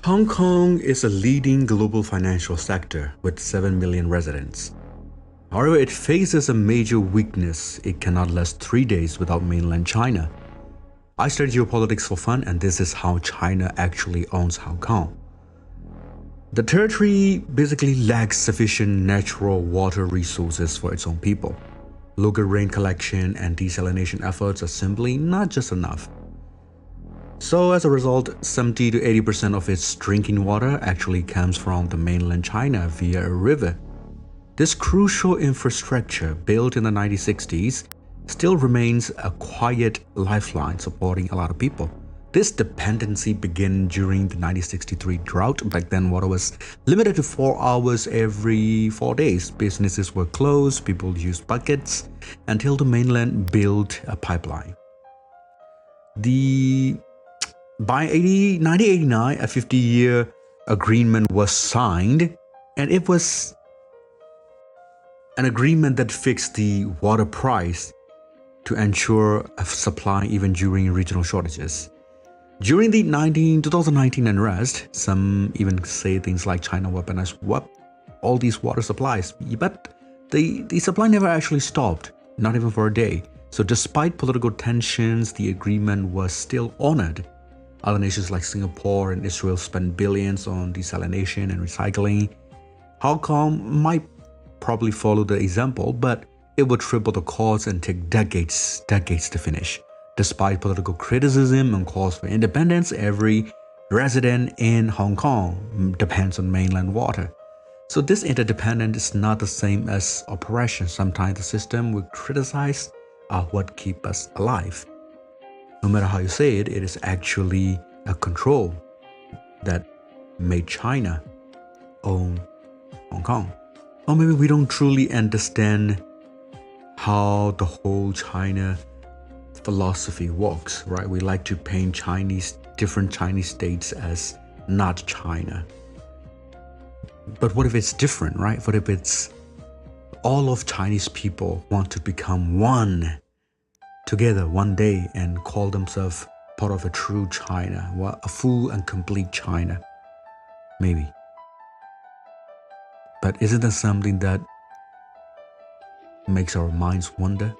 Hong Kong is a leading global financial sector with 7 million residents. However, it faces a major weakness. It cannot last 3 days without mainland China. I study geopolitics for fun, and this is how China actually owns Hong Kong. The territory basically lacks sufficient natural water resources for its own people. Local rain collection and desalination efforts are simply not just enough. So as a result, 70 to 80% of its drinking water actually comes from the mainland China via a river. This crucial infrastructure, built in the 1960s, still remains a quiet lifeline supporting a lot of people. This dependency began during the 1963 drought. Back then, water was limited to 4 hours every 4 days. Businesses were closed, people used buckets, until the mainland built a pipeline. By 1989, a 50-year agreement was signed, and it was an agreement that fixed the water price to ensure a supply even during regional shortages. During the 2019 unrest, some even say things like China weaponized all these water supplies, but the supply never actually stopped, not even for a day. So despite political tensions, the agreement was still honored. Other nations like Singapore and Israel spent billions on desalination and recycling. Hong Kong might probably follow the example, but it would triple the cost and take decades to finish. Despite political criticism and calls for independence, every resident in Hong Kong depends on mainland water. So this interdependence is not the same as oppression. Sometimes the system we criticize are what keep us alive. No matter how you say it, it is actually a control that made China own Hong Kong. Or maybe we don't truly understand how the whole China philosophy works, right? We like to paint different Chinese states as not China. But what if it's different, right? What if it's all of Chinese people want to become one together one day and call themselves part of a true China, a full and complete China? Maybe. But isn't that something that makes our minds wonder?